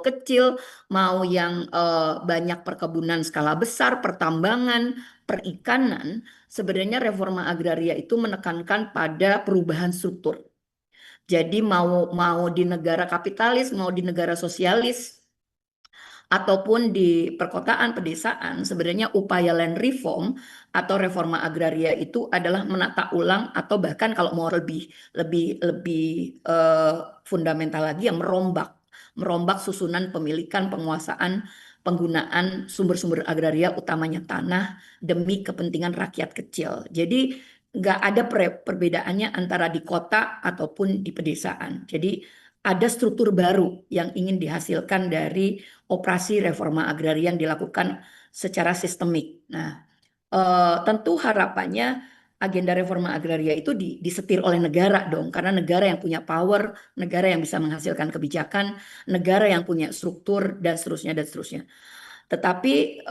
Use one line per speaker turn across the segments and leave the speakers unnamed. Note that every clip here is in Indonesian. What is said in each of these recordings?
kecil, mau yang banyak perkebunan skala besar, pertambangan, perikanan, sebenarnya reforma agraria itu menekankan pada perubahan struktur. Jadi mau mau di negara kapitalis, mau di negara sosialis, ataupun di perkotaan, pedesaan, sebenarnya upaya land reform atau reforma agraria itu adalah menata ulang atau bahkan kalau mau lebih lebih lebih fundamental lagi yang merombak susunan pemilikan, penguasaan, penggunaan sumber-sumber agraria utamanya tanah demi kepentingan rakyat kecil. Jadi nggak ada perbedaannya antara di kota ataupun di pedesaan. Jadi ada struktur baru yang ingin dihasilkan dari operasi reforma agraria yang dilakukan secara sistemik. Nah, tentu harapannya agenda reforma agraria itu disetir oleh negara dong, karena negara yang punya power, negara yang bisa menghasilkan kebijakan, negara yang punya struktur dan seterusnya dan seterusnya. Tetapi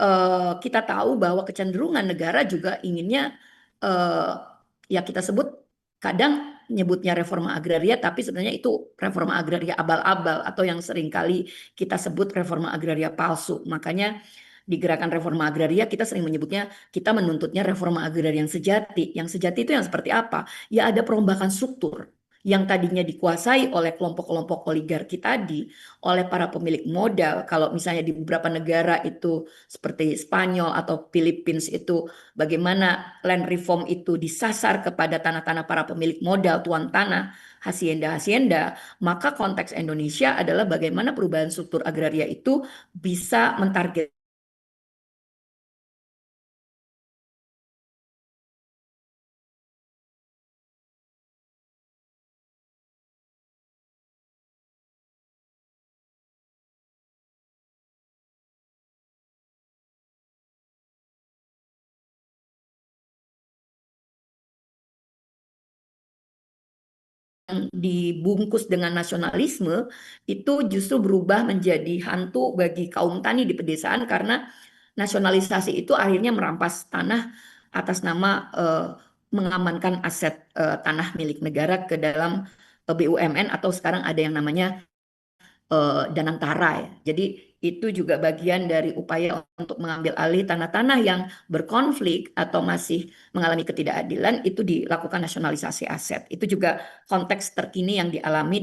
kita tahu bahwa kecenderungan negara juga inginnya eh, ya kita sebut kadang nyebutnya reforma agraria, tapi sebenarnya itu reforma agraria abal-abal atau yang seringkali kita sebut reforma agraria palsu. Makanya di gerakan reforma agraria kita sering menyebutnya kita menuntutnya reforma agraria yang sejati. Yang sejati itu yang seperti apa? Ya ada perombakan struktur yang tadinya dikuasai oleh kelompok-kelompok oligarki tadi, oleh para pemilik modal. Kalau misalnya di beberapa negara itu seperti Spanyol atau Philippines itu bagaimana land reform itu disasar kepada tanah-tanah para pemilik modal, tuan tanah, hacienda-hacienda, maka konteks Indonesia adalah bagaimana perubahan struktur agraria itu bisa mentarget yang dibungkus dengan nasionalisme itu justru berubah menjadi hantu bagi kaum tani di pedesaan karena nasionalisasi itu akhirnya merampas tanah atas nama mengamankan aset tanah milik negara ke dalam BUMN atau sekarang ada yang namanya Danantara ya. Jadi itu juga bagian dari upaya untuk mengambil alih tanah-tanah yang berkonflik atau masih mengalami ketidakadilan itu dilakukan nasionalisasi aset. Itu juga konteks terkini yang dialami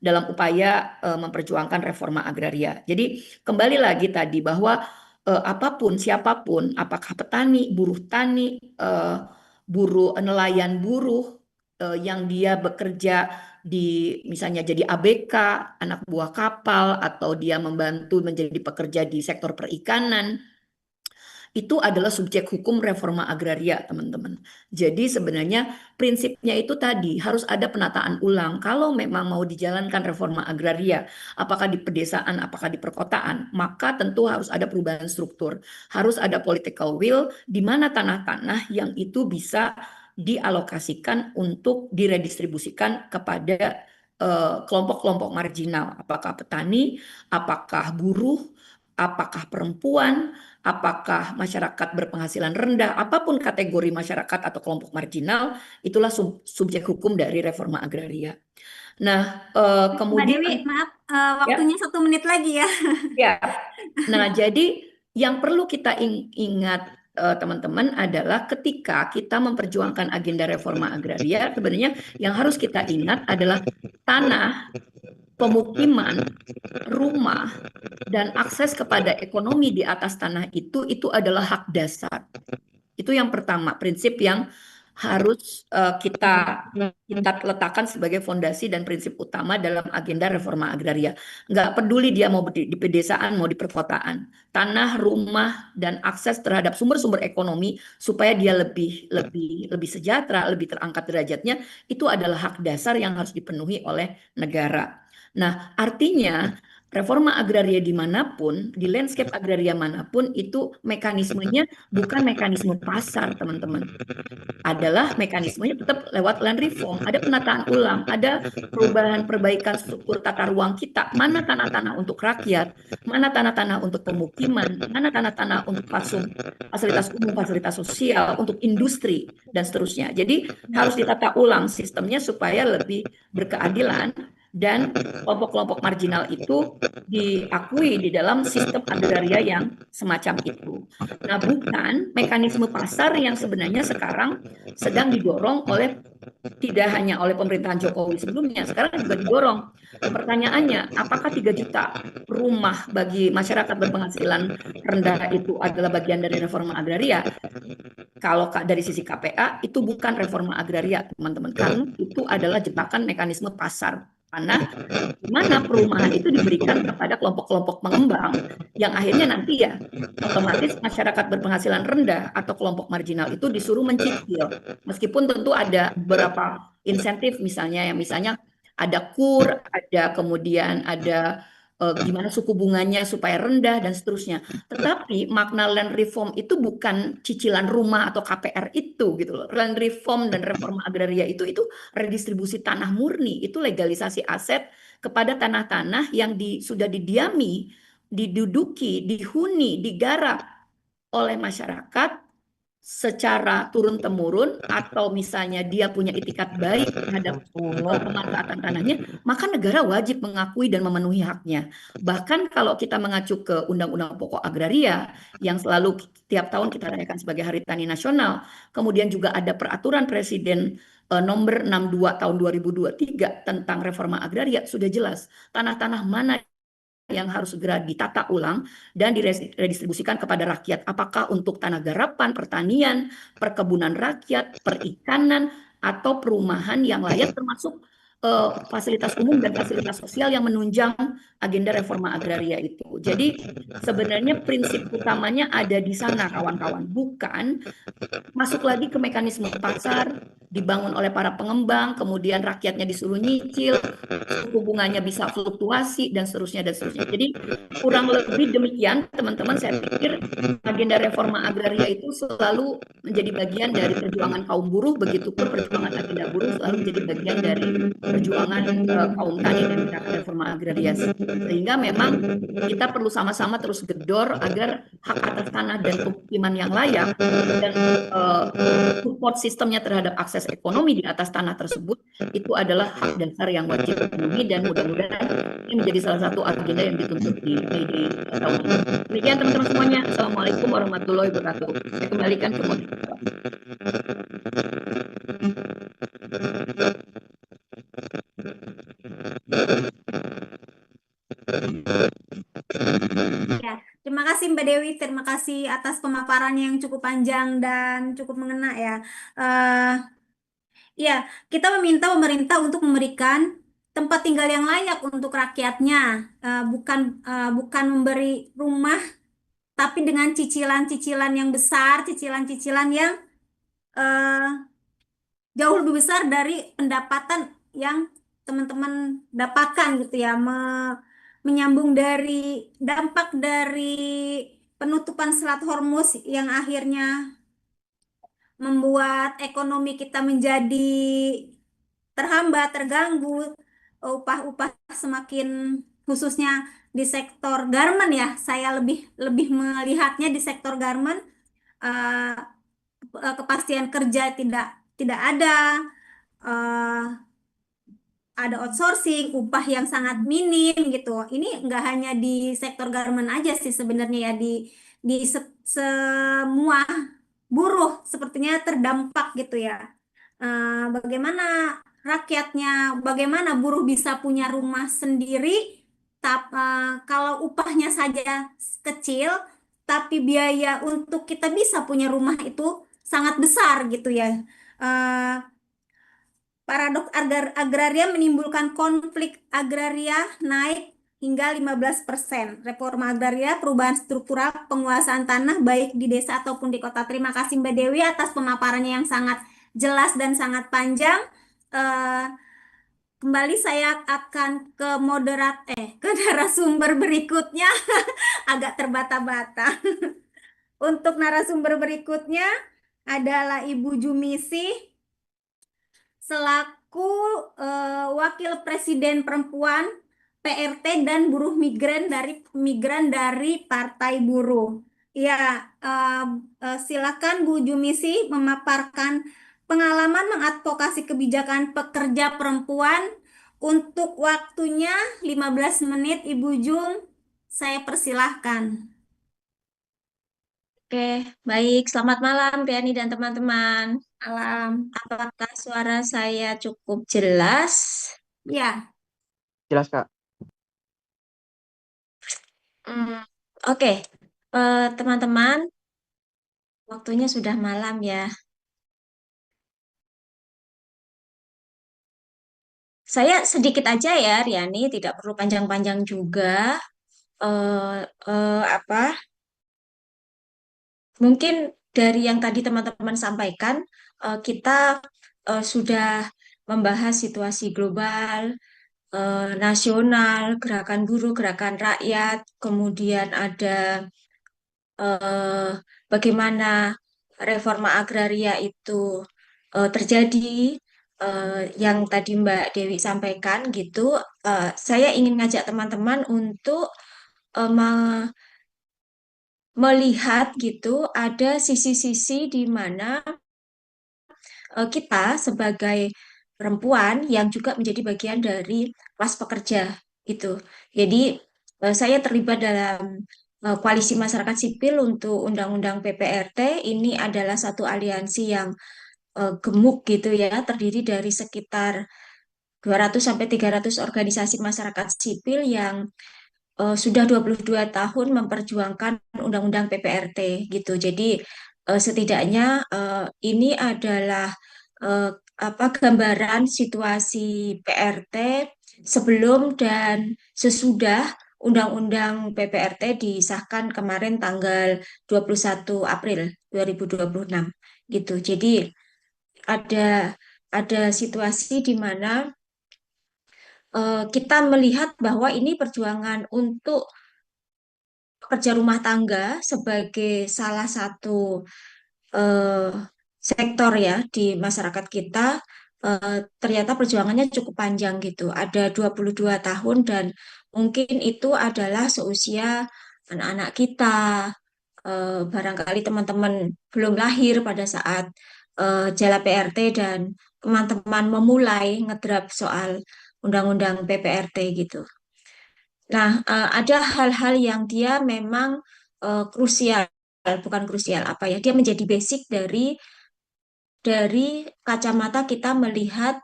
dalam upaya memperjuangkan reforma agraria. Jadi kembali lagi tadi bahwa apapun siapapun apakah petani, buruh tani, buruh nelayan buruh yang dia bekerja di misalnya jadi ABK, anak buah kapal, atau dia membantu menjadi pekerja di sektor perikanan, itu adalah subjek hukum reforma agraria, teman-teman. Jadi sebenarnya prinsipnya itu tadi harus ada penataan ulang. Kalau memang mau dijalankan reforma agraria, apakah di pedesaan, apakah di perkotaan, maka tentu harus ada perubahan struktur. Harus ada political will di mana tanah-tanah yang itu bisa dialokasikan untuk diredistribusikan kepada kelompok-kelompok marginal, apakah petani, apakah buruh, apakah perempuan, apakah masyarakat berpenghasilan rendah, apapun kategori masyarakat atau kelompok marginal, itulah subjek hukum dari reforma agraria. Nah,
Mbak
kemudian
Dewi, maaf,
ya,
waktunya 1 menit lagi ya.
ya. Nah, jadi yang perlu kita ingat teman-teman adalah ketika kita memperjuangkan agenda reforma agraria, sebenarnya yang harus kita ingat adalah tanah, pemukiman, rumah, dan akses kepada ekonomi di atas tanah itu adalah hak dasar. Itu yang pertama, prinsip yang harus kita letakkan sebagai fondasi dan prinsip utama dalam agenda reforma agraria. Nggak peduli dia mau di pedesaan, mau di perkotaan. Tanah, rumah, dan akses terhadap sumber-sumber ekonomi supaya dia lebih lebih lebih sejahtera, lebih terangkat derajatnya, itu adalah hak dasar yang harus dipenuhi oleh negara. Nah, artinya reforma agraria dimanapun, di landscape agraria manapun, itu mekanismenya bukan mekanisme pasar, teman-teman. Adalah mekanismenya tetap lewat land reform. Ada penataan ulang, ada perubahan perbaikan struktur tata ruang kita. Mana tanah-tanah untuk rakyat, mana tanah-tanah untuk pemukiman, mana tanah-tanah untuk fasilitas umum, fasilitas sosial, untuk industri, dan seterusnya. Jadi harus ditata ulang sistemnya supaya lebih berkeadilan dan kelompok-kelompok marginal itu diakui di dalam sistem agraria yang semacam itu. Nah, bukan mekanisme pasar yang sebenarnya sekarang sedang didorong oleh tidak hanya oleh pemerintahan Jokowi sebelumnya, sekarang juga didorong. Pertanyaannya, apakah 3 juta rumah bagi masyarakat berpenghasilan rendah itu adalah bagian dari reforma agraria? Kalau dari sisi KPA, itu bukan reforma agraria, teman-teman, karena itu adalah jebakan mekanisme pasar. Karena di mana perumahan itu diberikan kepada kelompok-kelompok pengembang yang akhirnya nanti ya otomatis masyarakat berpenghasilan rendah atau kelompok marginal itu disuruh mencicil. Meskipun tentu ada beberapa insentif misalnya yang misalnya ada kur, ada kemudian ada gimana suku bunganya supaya rendah dan seterusnya. Tetapi makna land reform itu bukan cicilan rumah atau KPR itu gitu loh. Land reform dan reforma agraria itu redistribusi tanah murni, itu legalisasi aset kepada tanah-tanah yang sudah didiami, diduduki, dihuni, digarap oleh masyarakat secara turun-temurun atau misalnya dia punya itikat baik terhadap pemanfaatan tanahnya, maka negara wajib mengakui dan memenuhi haknya. Bahkan kalau kita mengacu ke Undang-Undang Pokok Agraria yang selalu tiap tahun kita rayakan sebagai Hari Tani Nasional, kemudian juga ada peraturan Presiden nomor 62 tahun 2023 tentang reforma agraria, sudah jelas tanah-tanah mana yang harus segera ditata ulang dan diredistribusikan kepada rakyat. Apakah untuk tanah garapan, pertanian, perkebunan rakyat, perikanan, atau perumahan yang layak termasuk fasilitas umum dan fasilitas sosial yang menunjang agenda reforma agraria itu. Jadi sebenarnya prinsip utamanya ada di sana kawan-kawan, bukan masuk lagi ke mekanisme pasar, dibangun oleh para pengembang, kemudian rakyatnya disuruh nyicil, suku bunganya bisa fluktuasi, dan seterusnya, dan seterusnya. Jadi kurang lebih demikian, teman-teman, saya pikir agenda reforma agraria itu selalu menjadi bagian dari perjuangan kaum buruh, begitupun perjuangan agenda buruh selalu menjadi bagian dari perjuangan kaum tani dan gerakan reforma agraria. Sehingga memang kita perlu sama-sama terus gedor agar hak atas tanah dan pemukiman yang layak dan support sistemnya terhadap akses ekonomi di atas tanah tersebut itu adalah hak dasar yang wajib dipenuhi dan mudah-mudahan ini menjadi salah satu agenda yang dituntut di May Day tahun ini. Demikian teman-teman semuanya. Assalamualaikum warahmatullahi wabarakatuh. Saya kembalikan ke moderator.
Ya, terima kasih Mbak Dewi, terima kasih atas pemaparannya yang cukup panjang dan cukup mengena ya. Eh, ya, kita meminta pemerintah untuk memberikan tempat tinggal yang layak untuk rakyatnya, bukan memberi rumah, tapi dengan cicilan-cicilan yang besar, cicilan-cicilan yang eh, jauh lebih besar dari pendapatan yang teman-teman dapatkan gitu ya, menyambung dari dampak dari penutupan Selat Hormuz yang akhirnya membuat ekonomi kita menjadi terhambat, terganggu, upah-upah semakin khususnya di sektor garmen ya, saya lebih lebih melihatnya di sektor garmen, eh, kepastian kerja tidak tidak ada, eh, ada outsourcing, upah yang sangat minim gitu. Ini nggak hanya di sektor garmen aja sih sebenarnya ya, di semua buruh sepertinya terdampak gitu ya. Bagaimana rakyatnya, bagaimana buruh bisa punya rumah sendiri, kalau upahnya saja kecil, tapi biaya untuk kita bisa punya rumah itu sangat besar gitu ya. Eh, Paradoks agraria menimbulkan konflik agraria naik hingga 15%. Reforma agraria, perubahan struktural, penguasaan tanah baik di desa ataupun di kota. Terima kasih Mbak Dewi atas pemaparannya yang sangat jelas dan sangat panjang. Eh, Kembali saya akan ke narasumber berikutnya. Agak terbata-bata. Untuk narasumber berikutnya adalah Ibu Jumisi selaku Wakil Presiden Perempuan PRT dan buruh migran dari Partai Buruh. Ya, silakan Bu Jumisi memaparkan pengalaman mengadvokasi kebijakan pekerja perempuan Untuk waktunya 15 menit, Ibu Jum, saya persilahkan.
Oke, baik. Selamat malam, Piani dan teman-teman.
Alam.
Apakah suara saya cukup jelas?
Ya,
Jelas, Kak.
Hmm, oke. Teman-teman, waktunya sudah malam ya. Saya sedikit aja ya, Riani, tidak perlu panjang-panjang juga. Eh, apa? Mungkin dari yang tadi teman-teman sampaikan, kita sudah membahas situasi global, nasional, gerakan buruh, gerakan rakyat, kemudian ada eh, bagaimana reforma agraria itu terjadi, yang tadi Mbak Dewi sampaikan gitu. Saya ingin ngajak teman-teman untuk melihat gitu ada sisi-sisi di mana kita sebagai perempuan yang juga menjadi bagian dari kelas pekerja gitu. Jadi saya terlibat dalam koalisi masyarakat sipil untuk Undang-Undang PPRT. Ini adalah satu aliansi yang gemuk gitu ya, terdiri dari sekitar 200 sampai 300 organisasi masyarakat sipil yang sudah 22 tahun memperjuangkan Undang-Undang PPRT gitu. Jadi setidaknya ini adalah eh, apa gambaran situasi PRT sebelum dan sesudah Undang-Undang PPRT disahkan kemarin tanggal 21 April 2026 gitu. Jadi ada situasi di mana kita melihat bahwa ini perjuangan untuk pekerja rumah tangga sebagai salah satu eh, sektor ya di masyarakat kita, ternyata perjuangannya cukup panjang gitu. Ada 22 tahun dan mungkin itu adalah seusia anak-anak kita, barangkali teman-teman belum lahir pada saat Jala PRT dan teman-teman memulai ngedrap soal Undang-Undang PPRT gitu. Nah, ada hal-hal yang dia memang krusial, bukan krusial apa ya, dia menjadi basic dari kacamata kita melihat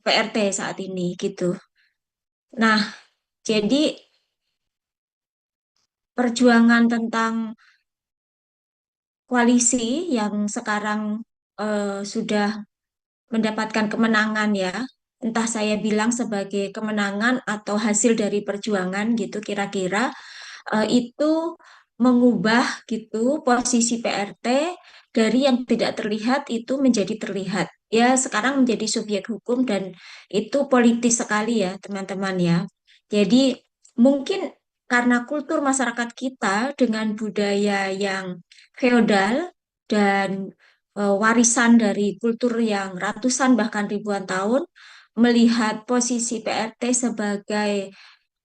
PRT saat ini gitu. Nah, jadi perjuangan tentang koalisi yang sekarang sudah mendapatkan kemenangan ya, entah saya bilang sebagai kemenangan atau hasil dari perjuangan gitu kira-kira. Itu mengubah gitu posisi PRT dari yang tidak terlihat itu menjadi terlihat. Ya, sekarang menjadi subjek hukum dan itu politis sekali ya, teman-teman ya. Jadi, mungkin karena kultur masyarakat kita dengan budaya yang feodal dan warisan dari kultur yang ratusan bahkan ribuan tahun, melihat posisi PRT sebagai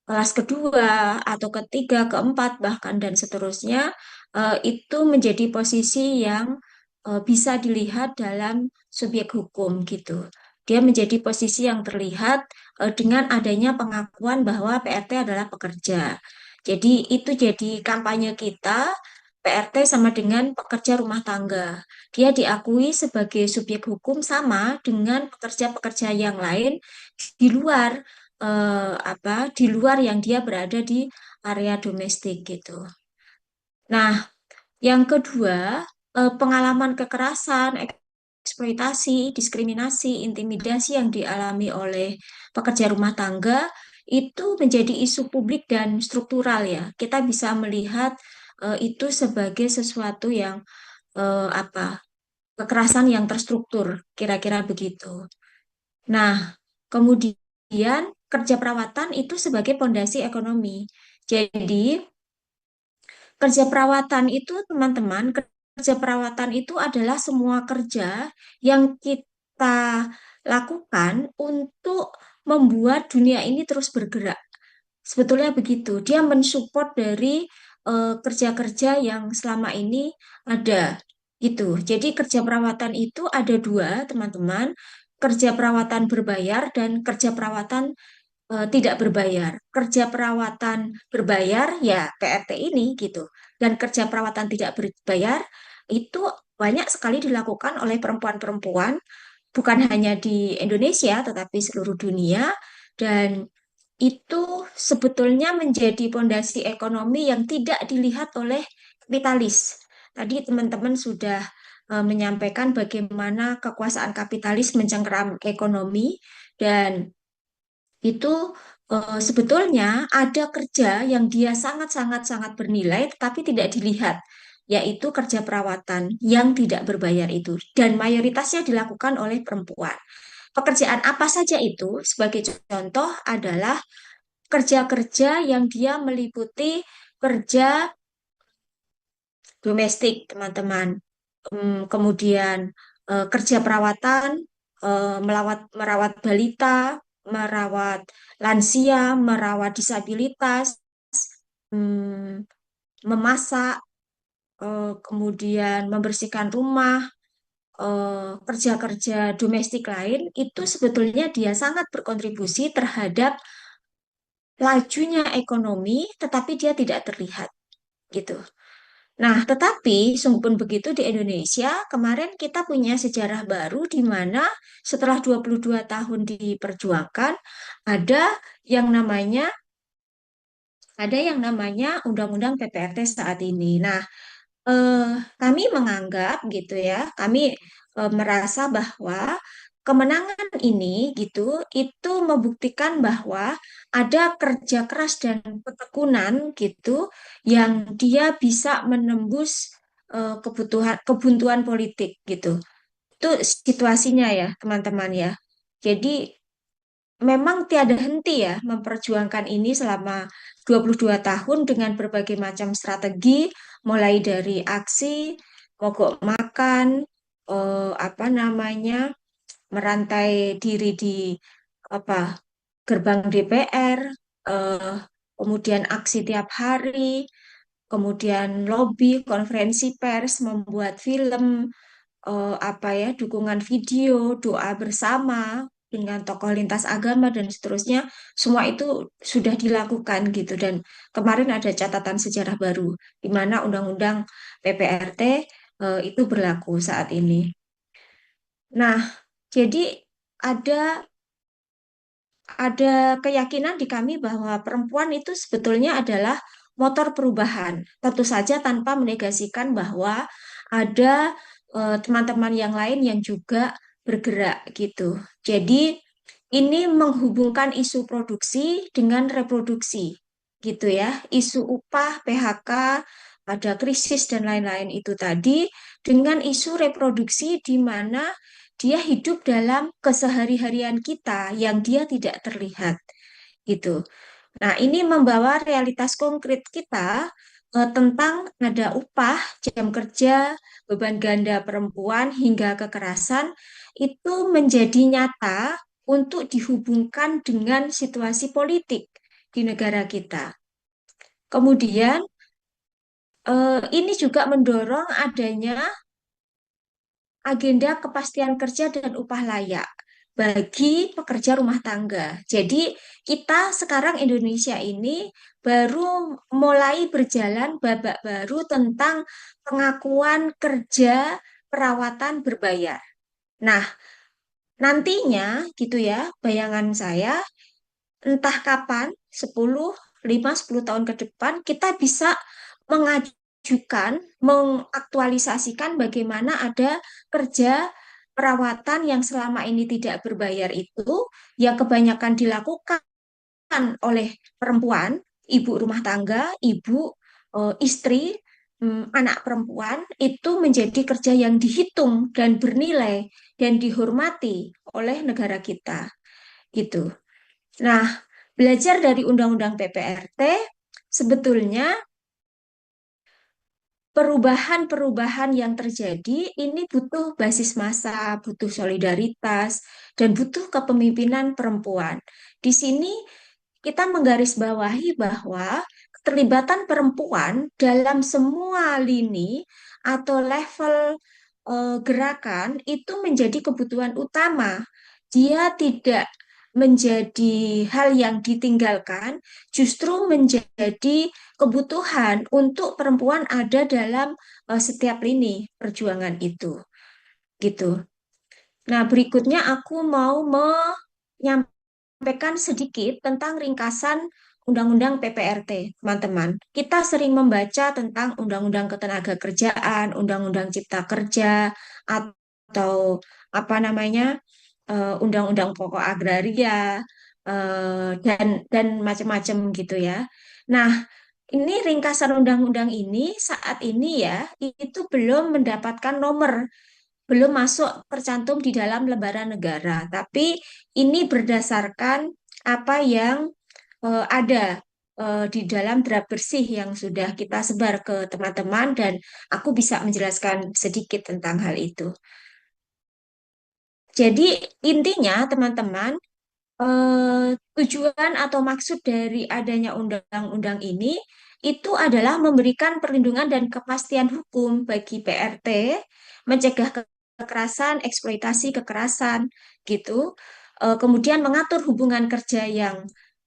kelas kedua atau ketiga, keempat bahkan dan seterusnya, itu menjadi posisi yang bisa dilihat dalam subjek hukum gitu. Dia menjadi posisi yang terlihat dengan adanya pengakuan bahwa PRT adalah pekerja. Jadi itu jadi kampanye kita, PRT sama dengan pekerja rumah tangga. Dia diakui sebagai subjek hukum sama dengan pekerja-pekerja yang lain di luar di luar yang dia berada di area domestik gitu. Nah, yang kedua, pengalaman kekerasan, eksploitasi, diskriminasi, intimidasi yang dialami oleh pekerja rumah tangga itu menjadi isu publik dan struktural ya. Kita bisa melihat itu sebagai sesuatu yang kekerasan yang terstruktur, kira-kira begitu. Nah, kemudian kerja perawatan itu sebagai pondasi ekonomi. Jadi, kerja perawatan itu, teman-teman, kerja perawatan itu adalah semua kerja yang kita lakukan untuk membuat dunia ini terus bergerak. Sebetulnya begitu. Dia mensupport dari kerja-kerja yang selama ini ada. Gitu. Jadi kerja perawatan itu ada dua, teman-teman. kerja perawatan berbayar dan kerja perawatan tidak berbayar. Kerja perawatan berbayar ya PRT ini gitu. Dan kerja perawatan tidak berbayar itu banyak sekali dilakukan oleh perempuan-perempuan, bukan hanya di Indonesia tetapi seluruh dunia, dan itu sebetulnya menjadi fondasi ekonomi yang tidak dilihat oleh kapitalis. Tadi teman-teman sudah menyampaikan bagaimana kekuasaan kapitalis mencengkeram ekonomi, dan itu sebetulnya ada kerja yang dia sangat-sangat-sangat bernilai tetapi tidak dilihat, yaitu kerja perawatan yang tidak berbayar itu, dan mayoritasnya dilakukan oleh perempuan. Pekerjaan apa saja itu? Sebagai contoh adalah kerja-kerja yang dia meliputi kerja domestik, teman-teman. Kemudian kerja perawatan, merawat balita, merawat lansia, merawat disabilitas, mm, memasak, kemudian membersihkan rumah, kerja-kerja domestik lain itu sebetulnya dia sangat berkontribusi terhadap lajunya ekonomi, tetapi dia tidak terlihat gitu. Nah, tetapi sungguh pun begitu di Indonesia, kemarin kita punya sejarah baru di mana setelah 22 tahun diperjuangkan, ada yang namanya Undang-Undang PPRT saat ini. Nah, eh, kami menganggap gitu ya, kami merasa bahwa kemenangan ini gitu itu membuktikan bahwa ada kerja keras dan ketekunan gitu yang dia bisa menembus kebutuhan kebuntuan politik gitu. Itu situasinya ya, teman-teman ya. Jadi memang tiada henti ya memperjuangkan ini selama 22 tahun dengan berbagai macam strategi, mulai dari aksi, mogok makan, apa namanya, merantai diri di apa gerbang DPR, eh, kemudian aksi tiap hari, kemudian lobby, konferensi pers, membuat film, apa ya, dukungan video, doa bersama dengan tokoh lintas agama dan seterusnya, semua itu sudah dilakukan gitu. Dan kemarin ada catatan sejarah baru di mana Undang-Undang PPRT itu berlaku saat ini. Nah, jadi ada ada keyakinan di kami bahwa perempuan itu sebetulnya adalah motor perubahan. Tentu saja tanpa menegasikan bahwa ada teman-teman yang lain yang juga bergerak gitu. Jadi ini menghubungkan isu produksi dengan reproduksi gitu ya. Isu upah, PHK, ada krisis dan lain-lain itu tadi dengan isu reproduksi di mana dia hidup dalam kesehari-harian kita yang dia tidak terlihat gitu. Nah, ini membawa realitas konkret kita tentang ada upah, jam kerja, beban ganda perempuan hingga kekerasan itu menjadi nyata untuk dihubungkan dengan situasi politik di negara kita. Kemudian ini juga mendorong adanya agenda kepastian kerja dan upah layak bagi pekerja rumah tangga. Jadi kita sekarang Indonesia ini baru mulai berjalan babak baru tentang pengakuan kerja perawatan berbayar. Nah, nantinya gitu ya, bayangan saya entah kapan 10 tahun ke depan kita bisa mengajukan, mengaktualisasikan bagaimana ada kerja perawatan yang selama ini tidak berbayar itu yang kebanyakan dilakukan oleh perempuan, ibu rumah tangga, ibu, istri, anak perempuan itu menjadi kerja yang dihitung dan bernilai dan dihormati oleh negara kita gitu. Nah, belajar dari Undang-Undang PPRT, sebetulnya perubahan-perubahan yang terjadi ini butuh basis massa, butuh solidaritas, dan butuh kepemimpinan perempuan. Di sini kita menggarisbawahi bahwa keterlibatan perempuan dalam semua lini atau level gerakan itu menjadi kebutuhan utama dia tidak menjadi hal yang ditinggalkan, justru menjadi kebutuhan untuk perempuan ada dalam setiap lini perjuangan itu, gitu. Nah, berikutnya aku mau menyampaikan sedikit tentang ringkasan Undang-Undang PPRT, teman-teman. Kita sering membaca tentang Undang-Undang Ketenagakerjaan, Undang-Undang Cipta Kerja, atau apa namanya, Undang-Undang Pokok Agraria, dan macam-macam gitu ya. Nah, ini ringkasan undang-undang ini saat ini ya, itu belum mendapatkan nomor, belum masuk tercantum di dalam lembaran negara, tapi ini berdasarkan apa yang ada di dalam draft bersih yang sudah kita sebar ke teman-teman dan aku bisa menjelaskan sedikit tentang hal itu. Jadi intinya teman-teman, tujuan atau maksud dari adanya undang-undang ini itu adalah memberikan perlindungan dan kepastian hukum bagi PRT, mencegah kekerasan, eksploitasi kekerasan, gitu. Kemudian mengatur hubungan kerja yang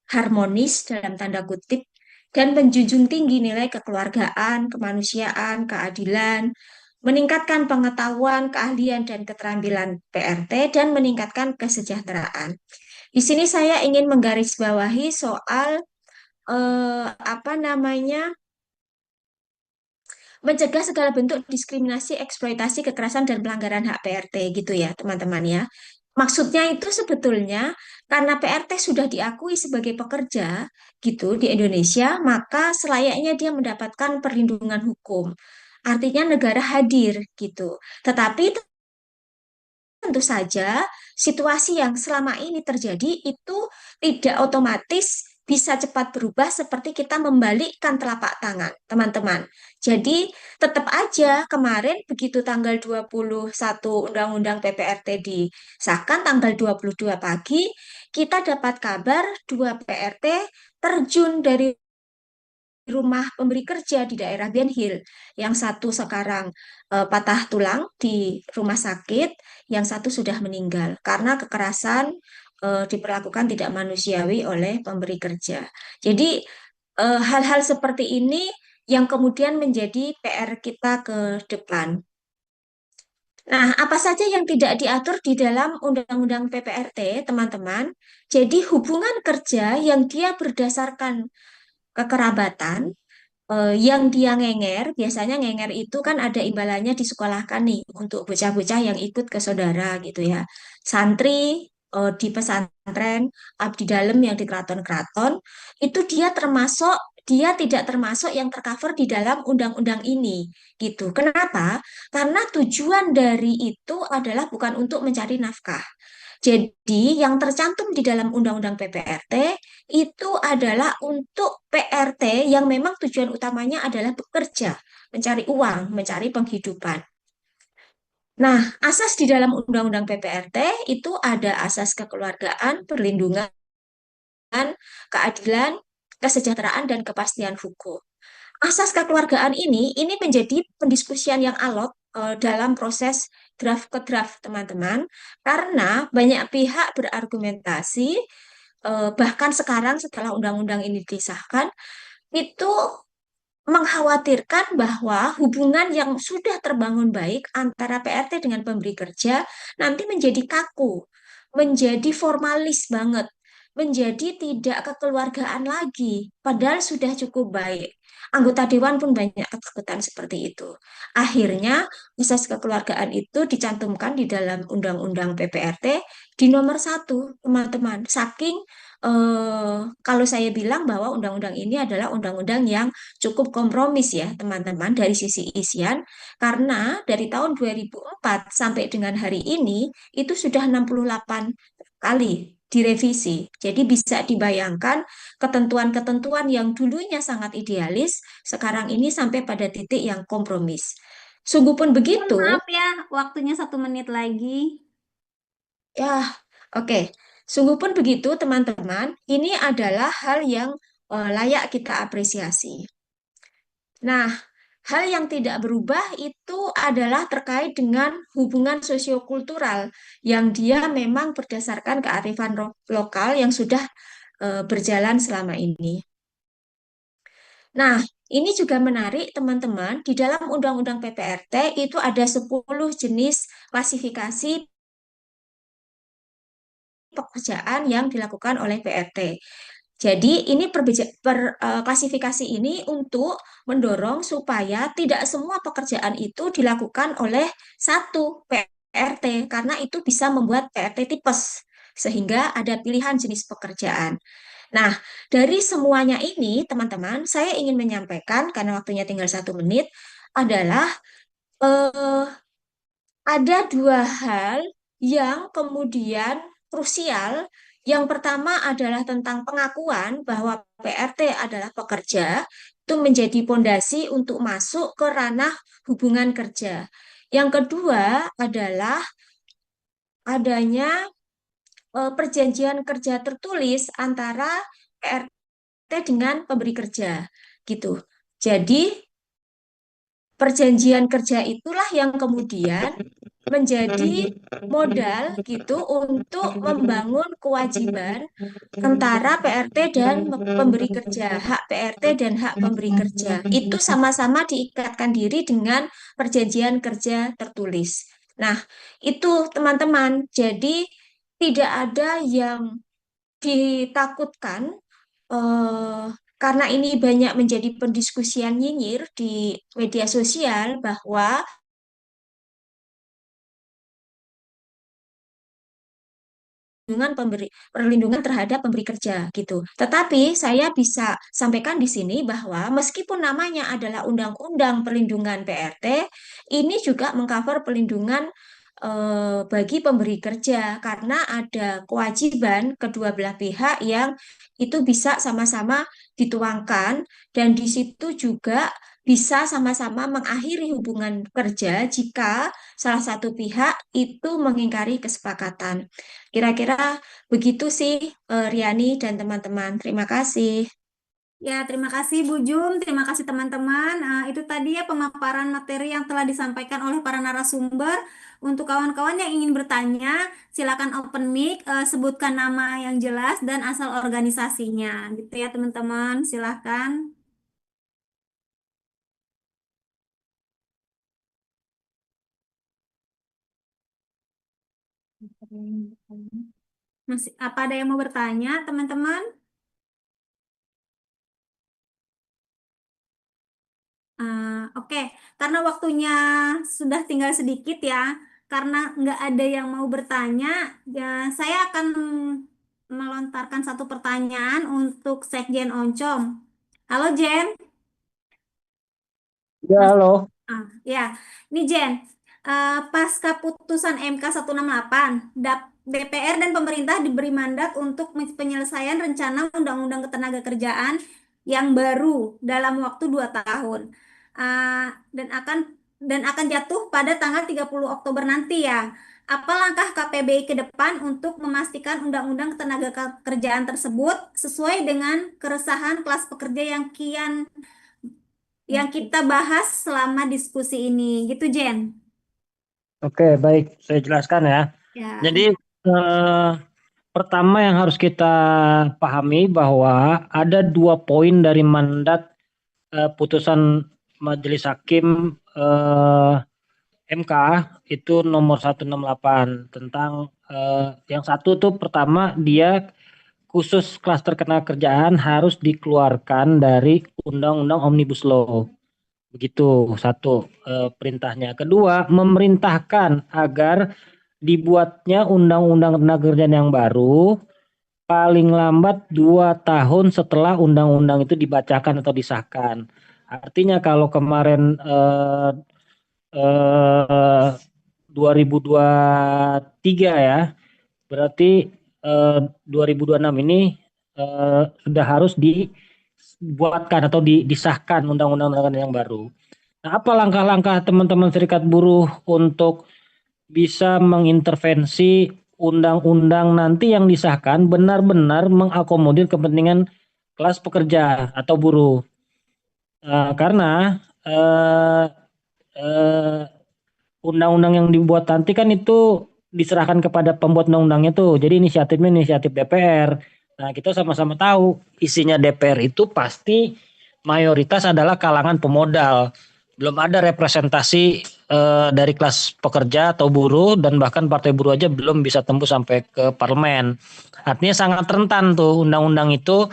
harmonis dalam tanda kutip dan menjunjung tinggi nilai kekeluargaan, kemanusiaan, keadilan, meningkatkan pengetahuan, keahlian, dan keterampilan PRT, dan meningkatkan kesejahteraan. Di sini saya ingin menggarisbawahi soal apa namanya, mencegah segala bentuk diskriminasi, eksploitasi, kekerasan, dan pelanggaran hak PRT gitu ya, teman-teman ya. Maksudnya itu sebetulnya karena PRT sudah diakui sebagai pekerja gitu di Indonesia, maka selayaknya dia mendapatkan perlindungan hukum. Artinya negara hadir gitu. Tetapi tentu saja situasi yang selama ini terjadi itu tidak otomatis bisa cepat berubah seperti kita membalikkan telapak tangan, teman-teman. Jadi tetap aja kemarin begitu tanggal 21 Undang-Undang PPRT disahkan tanggal 22 pagi, kita dapat kabar dua PRT terjun dari rumah pemberi kerja di daerah Ben Hill. Yang satu sekarang patah tulang di rumah sakit, yang satu sudah meninggal karena kekerasan diperlakukan tidak manusiawi oleh pemberi kerja. Jadi hal-hal seperti ini yang kemudian menjadi PR kita ke depan. Nah, apa saja yang tidak diatur di dalam Undang-Undang PPRT, teman-teman? Jadi hubungan kerja yang dia berdasarkan kekerabatan, yang dia ngenger, biasanya ngenger itu kan ada imbalannya disekolahkan nih untuk bocah-bocah yang ikut ke saudara gitu ya. Santri di pesantren, abdi dalam yang di keraton-keraton, itu dia tidak termasuk yang tercover di dalam undang-undang ini gitu. Kenapa? Karena tujuan dari itu adalah bukan untuk mencari nafkah. Jadi, yang tercantum di dalam Undang-Undang PPRT itu adalah untuk PRT yang memang tujuan utamanya adalah bekerja, mencari uang, mencari penghidupan. Nah, asas di dalam Undang-Undang PPRT itu ada asas kekeluargaan, perlindungan, keadilan, kesejahteraan, dan kepastian hukum. Asas kekeluargaan ini menjadi pendiskusian yang alot dalam proses draft ke draft, teman-teman, karena banyak pihak berargumentasi, bahkan sekarang setelah undang-undang ini disahkan, itu mengkhawatirkan bahwa hubungan yang sudah terbangun baik antara PRT dengan pemberi kerja nanti menjadi kaku, menjadi formalis banget, menjadi tidak kekeluargaan lagi, padahal sudah cukup baik. Anggota dewan pun banyak ketakutan seperti itu. Akhirnya, asas kekeluargaan itu dicantumkan di dalam Undang-Undang PPRT di nomor 1, teman-teman. Saking kalau saya bilang bahwa undang-undang ini adalah undang-undang yang cukup kompromis ya teman-teman dari sisi isian, karena dari tahun 2004 sampai dengan hari ini itu sudah 68 kali direvisi. Jadi bisa dibayangkan ketentuan-ketentuan yang dulunya sangat idealis sekarang ini sampai pada titik yang kompromis. Sungguh pun
Mohon
begitu,
maaf ya, waktunya 1 menit lagi.
ya, oke. Sungguh pun begitu teman-teman, ini adalah hal yang layak kita apresiasi. Nah, Hal yang tidak berubah itu adalah terkait dengan hubungan sosiokultural yang dia memang berdasarkan kearifan lokal yang sudah berjalan selama ini. Nah, ini juga menarik teman-teman, di dalam Undang-Undang PPRT itu ada 10 jenis klasifikasi pekerjaan yang dilakukan oleh PRT. Jadi ini klasifikasi ini untuk mendorong supaya tidak semua pekerjaan itu dilakukan oleh satu PRT karena itu bisa membuat PRT tipes sehingga ada pilihan jenis pekerjaan. Nah, dari semuanya ini teman-teman, saya ingin menyampaikan karena waktunya tinggal 1 menit adalah eh, ada 2 hal yang kemudian krusial. Yang pertama adalah tentang pengakuan bahwa PRT adalah pekerja, itu menjadi pondasi untuk masuk ke ranah hubungan kerja. Yang kedua adalah adanya perjanjian kerja tertulis antara PRT dengan pemberi kerja, gitu. Jadi perjanjian kerja itulah yang kemudian menjadi modal gitu untuk membangun kewajiban antara PRT dan pemberi kerja, hak PRT dan hak pemberi kerja. Itu sama-sama diikatkan diri dengan perjanjian kerja tertulis. Nah, itu teman-teman. Jadi tidak ada yang ditakutkan eh, karena ini banyak menjadi pendiskusian nyinyir di media sosial bahwa perlindungan terhadap pemberi kerja gitu. Tetapi saya bisa sampaikan di sini bahwa meskipun namanya adalah Undang-Undang Perlindungan PRT, ini juga mengcover perlindungan bagi pemberi kerja karena ada kewajiban kedua belah pihak yang itu bisa sama-sama dituangkan dan di situ juga bisa sama-sama mengakhiri hubungan kerja jika salah satu pihak itu mengingkari kesepakatan. Kira-kira begitu sih, Riani dan teman-teman. Terima kasih.
Ya, terima kasih Bu Jum, terima kasih teman-teman. Itu tadi ya pemaparan materi yang telah disampaikan oleh para narasumber. Untuk kawan-kawan yang ingin bertanya, silakan open mic, sebutkan nama yang jelas dan asal organisasinya. Gitu ya teman-teman, silakan. Masih, apa ada yang mau bertanya, teman-teman? Oke, karena waktunya sudah tinggal sedikit ya, karena nggak ada yang mau bertanya, ya, saya akan melontarkan satu pertanyaan untuk Sekjen Oncom. Halo Jen,
Ya,
Mas,
halo.
ya, ini Jen. Pasca putusan MK 168, DPR dan pemerintah diberi mandat untuk penyelesaian rencana Undang-Undang Ketenagakerjaan yang baru dalam waktu 2 tahun. Dan akan jatuh pada tanggal 30 Oktober nanti ya. Apa langkah KPBI ke depan untuk memastikan Undang-Undang Ketenagakerjaan tersebut sesuai dengan keresahan kelas pekerja yang kita bahas selama diskusi ini, gitu Jen?
Oke, baik. Saya jelaskan ya.
Ya.
Jadi, pertama yang harus kita pahami bahwa ada 2 poin dari mandat putusan Majelis Hakim MK itu nomor 168 tentang yang satu tuh pertama dia khusus klaster ketenagakerjaan harus dikeluarkan dari Undang-Undang Omnibus Law. Begitu satu perintahnya. Kedua, memerintahkan agar dibuatnya undang-undang ketenagakerjaan yang baru paling lambat 2 tahun setelah undang-undang itu dibacakan atau disahkan. Artinya kalau kemarin 2023 ya, berarti 2026 ini sudah harus dibuatkan atau disahkan undang-undang yang baru. Nah, apa langkah-langkah teman-teman serikat buruh untuk bisa mengintervensi undang-undang nanti yang disahkan benar-benar mengakomodir kepentingan kelas pekerja atau buruh? Karena eh, eh, undang-undang yang dibuat nanti kan itu diserahkan kepada pembuat undang-undangnya tuh. Jadi inisiatifnya inisiatif DPR. Nah, kita sama-sama tahu isinya DPR itu pasti mayoritas adalah kalangan pemodal. Belum ada representasi dari kelas pekerja atau buruh dan bahkan partai buruh aja belum bisa tembus sampai ke parlemen. Artinya sangat rentan tuh undang-undang itu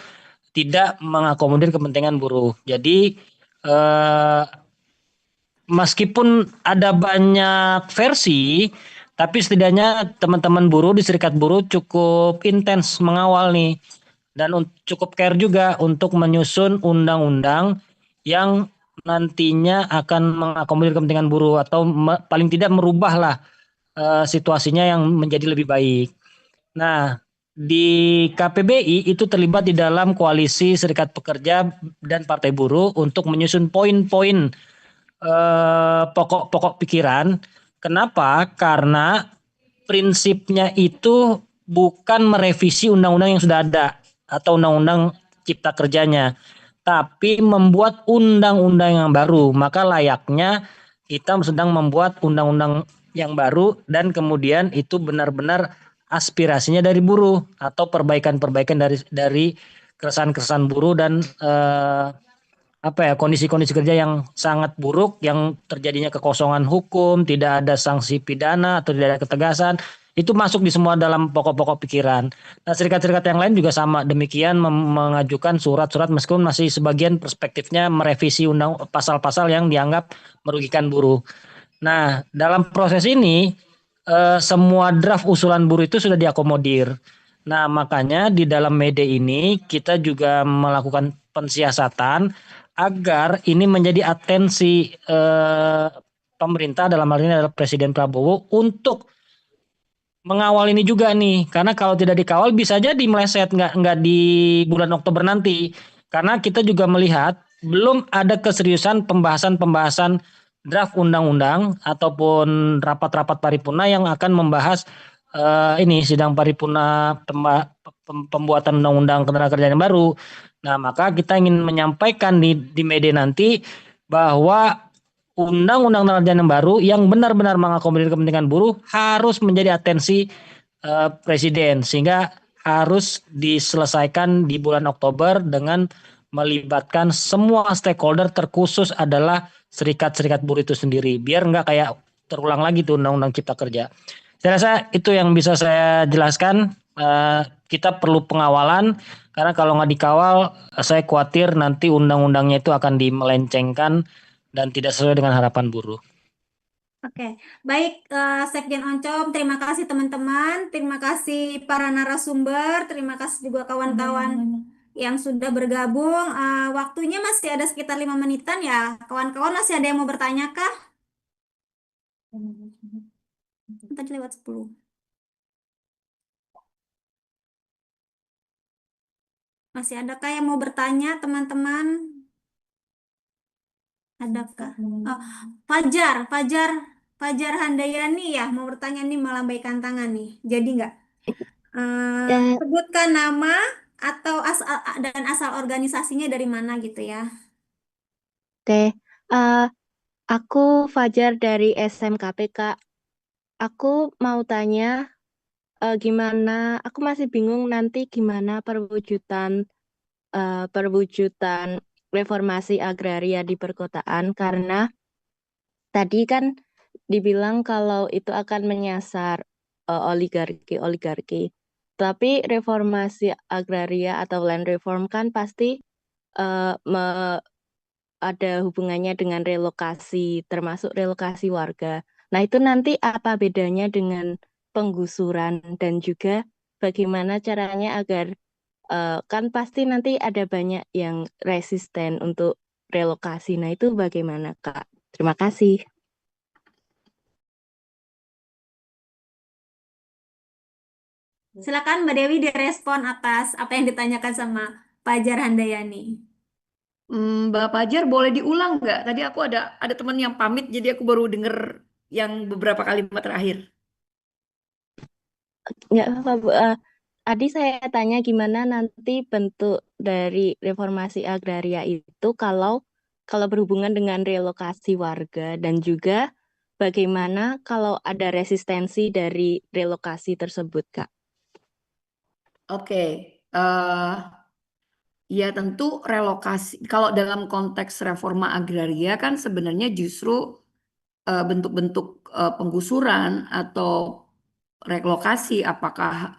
tidak mengakomodir kepentingan buruh. Jadi eh, meskipun ada banyak versi, tapi setidaknya teman-teman buruh di serikat buruh cukup intens mengawal nih dan cukup care juga untuk menyusun undang-undang yang nantinya akan mengakomodir kepentingan buruh atau paling tidak merubah lah situasinya yang menjadi lebih baik. Nah, di KPBI itu terlibat di dalam koalisi serikat pekerja dan partai buruh untuk menyusun poin-poin pokok-pokok pikiran. Kenapa? Karena prinsipnya itu bukan merevisi undang-undang yang sudah ada atau undang-undang cipta kerjanya, tapi membuat undang-undang yang baru. Maka layaknya kita sedang membuat undang-undang yang baru dan kemudian itu benar-benar aspirasinya dari buruh atau perbaikan-perbaikan dari keresahan-keresahan buruh dan apa ya kondisi-kondisi kerja yang sangat buruk, yang terjadinya kekosongan hukum, tidak ada sanksi pidana atau tidak ada ketegasan, itu masuk di semua dalam pokok-pokok pikiran. Nah, serikat-serikat yang lain juga sama demikian mengajukan surat-surat meskipun masih sebagian perspektifnya merevisi undang pasal-pasal yang dianggap merugikan buruh. Nah, dalam proses ini semua draft usulan buruh itu sudah diakomodir. Nah, makanya di dalam Mede ini kita juga melakukan pensiasatan agar ini menjadi atensi pemerintah dalam hal ini adalah Presiden Prabowo untuk mengawal ini juga nih, karena kalau tidak dikawal bisa jadi meleset nggak di bulan Oktober nanti. Karena kita juga melihat belum ada keseriusan pembahasan-pembahasan draft undang-undang ataupun rapat-rapat paripurna yang akan membahas ini sidang paripurna pembuatan undang-undang ketenagakerjaan yang baru. Nah, maka kita ingin menyampaikan di media nanti bahwa undang-undang ketenagakerjaan yang baru yang benar-benar mengakomodir kepentingan buruh harus menjadi atensi presiden sehingga harus diselesaikan di bulan Oktober dengan melibatkan semua stakeholder terkhusus adalah serikat-serikat buruh itu sendiri biar nggak kayak terulang lagi tuh undang-undang cipta kerja. Saya rasa itu yang bisa saya jelaskan. Kita perlu pengawalan karena kalau nggak dikawal saya khawatir nanti undang-undangnya itu akan dimelencengkan dan tidak sesuai dengan harapan buruh.
Oke, baik Sekjen Oncom, terima kasih teman-teman, terima kasih para narasumber, terima kasih juga kawan-kawan yang sudah bergabung. Waktunya masih ada sekitar 5 menitan ya, kawan-kawan masih ada yang mau bertanya kah? Tadi lewat 10. Masih adakah yang mau bertanya teman-teman? Adakah? Oh, Fajar Handayani ya, mau bertanya nih melambaikan tangan nih. Jadi nggak?
Ya,
Sebutkan nama atau dan asal organisasinya dari mana gitu ya.
Teh. Eh, aku Fajar dari SMKP, Kak. Aku mau tanya gimana, aku masih bingung nanti gimana perwujudan reformasi agraria di perkotaan karena tadi kan dibilang kalau itu akan menyasar oligarki-oligarki. Tapi reformasi agraria atau land reform kan pasti ada hubungannya dengan relokasi, termasuk relokasi warga. Nah, itu nanti apa bedanya dengan penggusuran dan juga bagaimana caranya agar kan pasti nanti ada banyak yang resisten untuk relokasi. Nah, itu bagaimana, Kak? Terima kasih.
Silakan Mbak Dewi direspon atas apa yang ditanyakan sama Fajar Handayani.
Mbak Fajar boleh diulang nggak? Tadi aku ada teman yang pamit, jadi aku baru denger yang beberapa kalimat terakhir.
Nggak apa-apa, Bu. Tadi saya tanya gimana nanti bentuk dari reformasi agraria itu kalau kalau berhubungan dengan relokasi warga dan juga bagaimana kalau ada resistensi dari relokasi tersebut, Kak?
Oke, eh, ya tentu relokasi. Kalau dalam konteks reforma agraria kan sebenarnya justru bentuk-bentuk penggusuran atau relokasi, apakah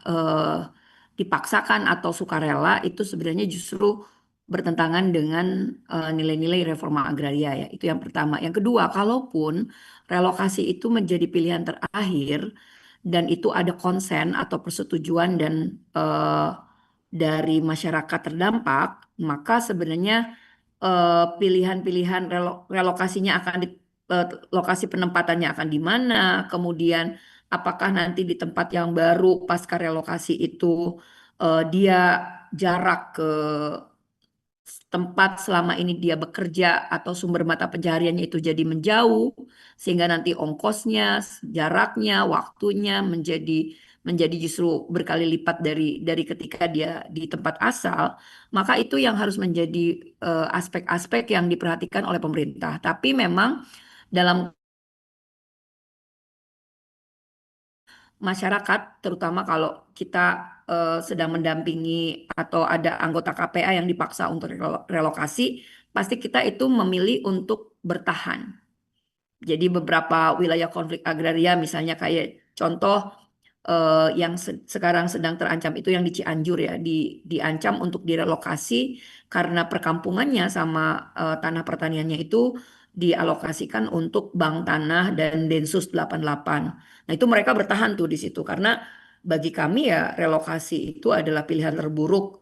dipaksakan atau sukarela, itu sebenarnya justru bertentangan dengan nilai-nilai reforma agraria ya. Itu yang pertama. Yang kedua, kalaupun relokasi itu menjadi pilihan terakhir dan itu ada konsen atau persetujuan dan dari masyarakat terdampak, maka sebenarnya pilihan-pilihan relokasinya akan lokasi penempatannya akan di mana, kemudian apakah nanti di tempat yang baru pasca relokasi itu dia jarak ke tempat selama ini dia bekerja atau sumber mata pencahariannya itu jadi menjauh, sehingga nanti ongkosnya, jaraknya, waktunya menjadi justru berkali lipat dari ketika dia di tempat asal. Maka itu yang harus menjadi aspek-aspek yang diperhatikan oleh pemerintah. Tapi memang dalam masyarakat, terutama kalau kita sedang mendampingi atau ada anggota KPA yang dipaksa untuk relokasi, pasti kita itu memilih untuk bertahan. Jadi beberapa wilayah konflik agraria, misalnya kayak contoh yang sekarang sedang terancam itu yang di Cianjur ya, diancam untuk direlokasi karena perkampungannya sama tanah pertaniannya itu dialokasikan untuk bank tanah dan Densus 88. Nah, itu mereka bertahan tuh di situ karena bagi kami ya relokasi itu adalah pilihan terburuk.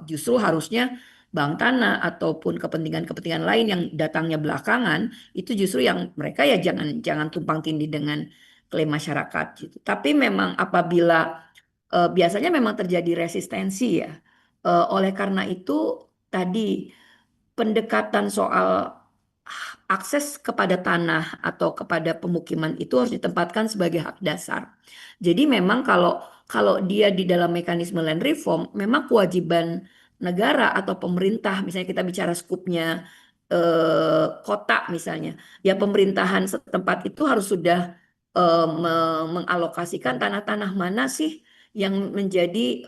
Justru harusnya bank tanah ataupun kepentingan-kepentingan lain yang datangnya belakangan itu justru yang mereka ya jangan jangan tumpang tindih dengan klaim masyarakat gitu. Tapi memang apabila biasanya memang terjadi resistensi ya. Oleh karena itu tadi pendekatan soal akses kepada tanah atau kepada pemukiman itu harus ditempatkan sebagai hak dasar. Jadi memang kalau kalau dia di dalam mekanisme land reform, memang kewajiban negara atau pemerintah, misalnya kita bicara skupnya kota misalnya, ya pemerintahan setempat itu harus sudah mengalokasikan tanah-tanah mana sih yang menjadi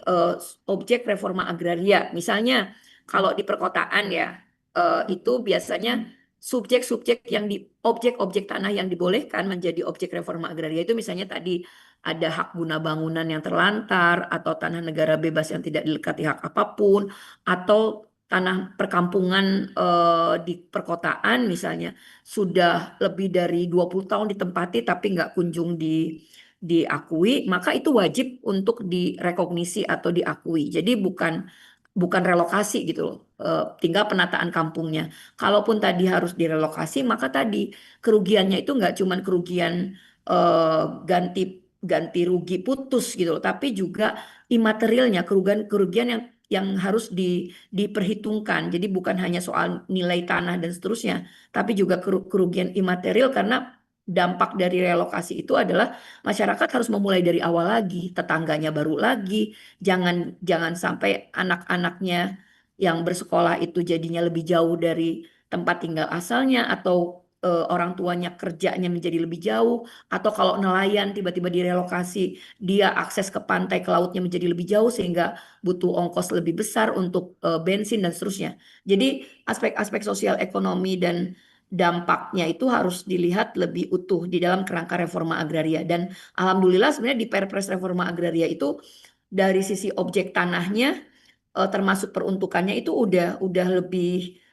objek reforma agraria. Misalnya kalau di perkotaan ya itu biasanya subjek-subjek yang di objek-objek tanah yang dibolehkan menjadi objek reforma agraria itu misalnya tadi ada hak guna bangunan yang terlantar atau tanah negara bebas yang tidak dilekati hak apapun atau tanah perkampungan di perkotaan misalnya sudah lebih dari 20 tahun ditempati tapi nggak kunjung diakui, maka itu wajib untuk direkognisi atau diakui. Jadi bukan bukan relokasi gitu loh. Tinggal penataan kampungnya. Kalaupun tadi harus direlokasi, maka tadi kerugiannya itu nggak cuma kerugian ganti ganti rugi putus gitu loh, tapi juga imaterialnya, kerugian-kerugian yang harus diperhitungkan. Jadi bukan hanya soal nilai tanah dan seterusnya, tapi juga kerugian imaterial karena dampak dari relokasi itu adalah masyarakat harus memulai dari awal lagi, tetangganya baru lagi, jangan jangan sampai anak-anaknya yang bersekolah itu jadinya lebih jauh dari tempat tinggal asalnya atau orang tuanya kerjanya menjadi lebih jauh atau kalau nelayan tiba-tiba direlokasi dia akses ke pantai ke lautnya menjadi lebih jauh sehingga butuh ongkos lebih besar untuk bensin dan seterusnya. Jadi aspek-aspek sosial ekonomi dan dampaknya itu harus dilihat lebih utuh di dalam kerangka reforma agraria dan alhamdulillah sebenarnya di Perpres reforma agraria itu dari sisi objek tanahnya termasuk peruntukannya itu udah lebih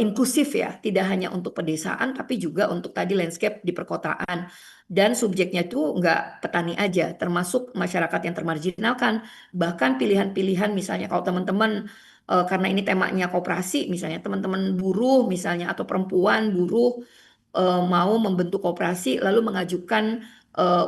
inklusif ya, tidak hanya untuk pedesaan tapi juga untuk tadi landscape di perkotaan dan subjeknya itu nggak petani aja, termasuk masyarakat yang termarginalkan, bahkan pilihan-pilihan misalnya kalau teman-teman karena ini temanya koperasi misalnya teman-teman buruh misalnya atau perempuan buruh mau membentuk koperasi lalu mengajukan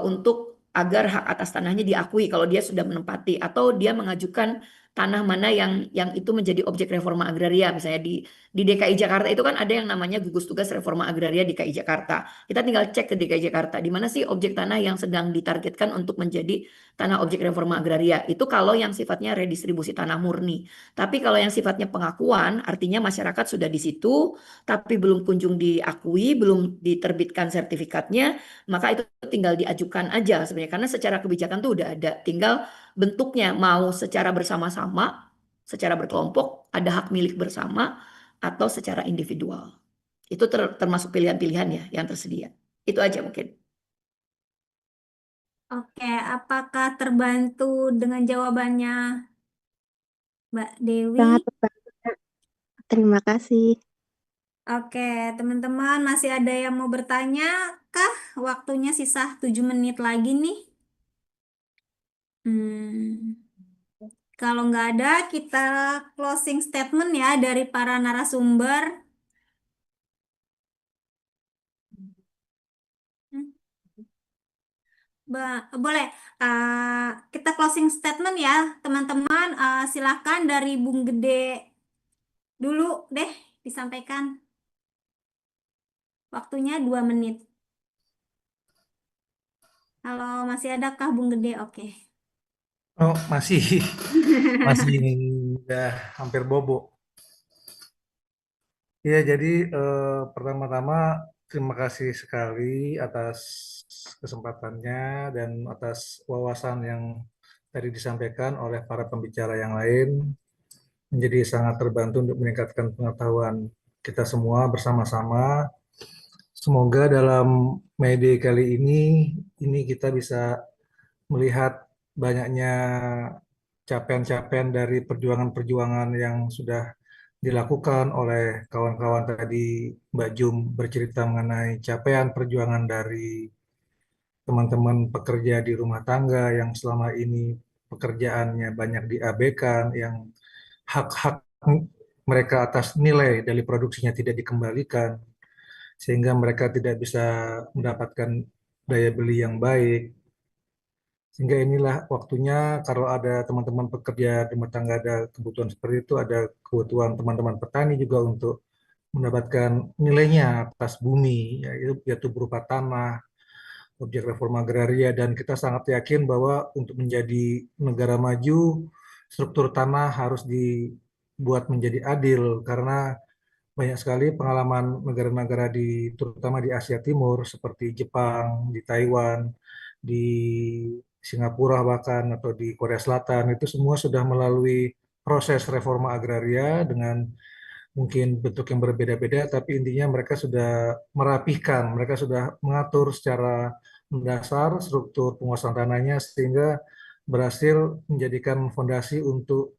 untuk agar hak atas tanahnya diakui kalau dia sudah menempati atau dia mengajukan tanah mana yang itu menjadi objek reforma agraria. Misalnya di DKI Jakarta itu kan ada yang namanya gugus tugas reforma agraria DKI Jakarta. Kita tinggal cek ke DKI Jakarta, di mana sih objek tanah yang sedang ditargetkan untuk menjadi tanah objek reforma agraria. Itu kalau yang sifatnya redistribusi tanah murni. Tapi kalau yang sifatnya pengakuan, artinya masyarakat sudah di situ, tapi belum kunjung diakui, belum diterbitkan sertifikatnya, maka itu tinggal diajukan aja sebenarnya. Karena secara kebijakan tuh udah ada, tinggal bentuknya mau secara bersama-sama, secara berkelompok, ada hak milik bersama, atau secara individual. Itu termasuk pilihan-pilihan ya yang tersedia. Itu aja mungkin.
Oke, apakah terbantu dengan jawabannya Mbak Dewi?
Sangat terbantu, Kak. Terima kasih.
Oke, teman-teman masih ada yang mau bertanya kah? Waktunya sisa 7 menit lagi nih. Hmm, Kalau nggak ada, kita closing statement ya dari para narasumber. Hmm, Boleh, kita closing statement ya, teman-teman. Silahkan dari Bung Gede dulu deh disampaikan. Waktunya 2 menit. Kalau masih adakah Bung Gede? Oke.
Oh, masih masih udah hampir bobo. Ya, jadi pertama-tama terima kasih sekali atas kesempatannya dan atas wawasan yang tadi disampaikan oleh para pembicara yang lain. Menjadi sangat terbantu untuk meningkatkan pengetahuan kita semua bersama-sama. Semoga dalam May Day kali ini kita bisa melihat banyaknya capaian-capaian dari perjuangan-perjuangan yang sudah dilakukan oleh kawan-kawan tadi. Mbak Jum bercerita mengenai capaian perjuangan dari teman-teman pekerja di rumah tangga yang selama ini pekerjaannya banyak diabaikan, yang hak-hak mereka atas nilai dari produksinya tidak dikembalikan, sehingga mereka tidak bisa mendapatkan daya beli yang baik. Sehingga inilah waktunya kalau ada teman-teman pekerja di rumah tangga ada kebutuhan seperti itu, ada kebutuhan teman-teman petani juga untuk mendapatkan nilainya atas bumi, yaitu berupa tanah, objek reforma agraria, dan kita sangat yakin bahwa untuk menjadi negara maju, struktur tanah harus dibuat menjadi adil, karena banyak sekali pengalaman negara-negara terutama di Asia Timur seperti Jepang, di Taiwan, di Singapura bahkan atau di Korea Selatan itu semua sudah melalui proses reforma agraria dengan mungkin bentuk yang berbeda-beda, tapi intinya mereka sudah merapihkan, mereka sudah mengatur secara mendasar struktur penguasaan tanahnya sehingga berhasil menjadikan fondasi untuk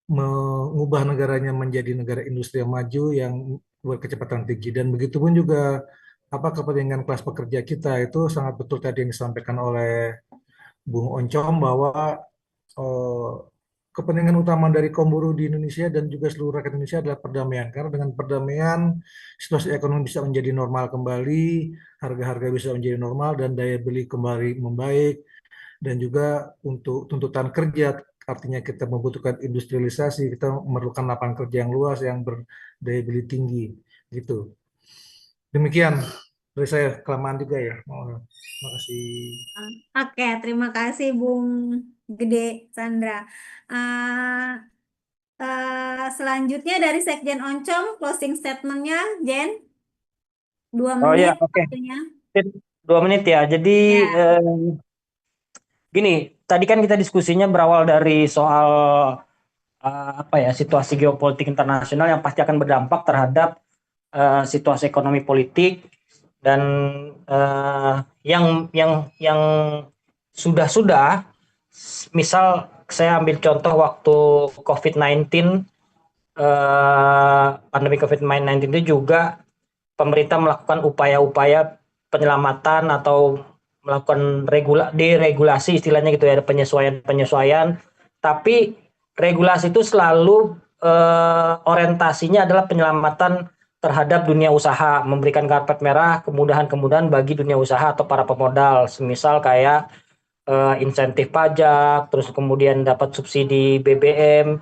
mengubah negaranya menjadi negara industri yang maju yang berkecepatan tinggi. Dan begitu pun juga apa kepentingan kelas pekerja kita itu sangat betul tadi yang disampaikan oleh Bung Oncom bahwa eh, kepentingan utama dari kaum buruh di Indonesia dan juga seluruh rakyat Indonesia adalah perdamaian. Karena dengan perdamaian situasi ekonomi bisa menjadi normal kembali, harga-harga bisa menjadi normal dan daya beli kembali membaik, dan juga untuk tuntutan kerja, artinya kita membutuhkan industrialisasi, kita memerlukan lapangan kerja yang luas yang berdaya beli tinggi gitu. Demikian dari saya, kelamaan juga ya. Terima kasih.
Oke, terima kasih Bung Gede Sandra. Uh, Selanjutnya dari Sekjen Oncom, closing statementnya, Jen, 2
Oh ya,
menit
oke.
waktunya.
2 menit ya. Jadi
Ya.
gini, tadi kan kita diskusinya berawal dari soal apa ya, situasi geopolitik internasional yang pasti akan berdampak terhadap situasi ekonomi politik dan yang sudah misal saya ambil contoh waktu COVID-19, pandemi COVID-19 itu juga pemerintah melakukan upaya-upaya penyelamatan atau melakukan deregulasi istilahnya gitu ya, ada penyesuaian, tapi regulasi itu selalu orientasinya adalah penyelamatan terhadap dunia usaha, memberikan karpet merah, kemudahan-kemudahan bagi dunia usaha atau para pemodal, semisal kayak insentif pajak, terus kemudian dapat subsidi BBM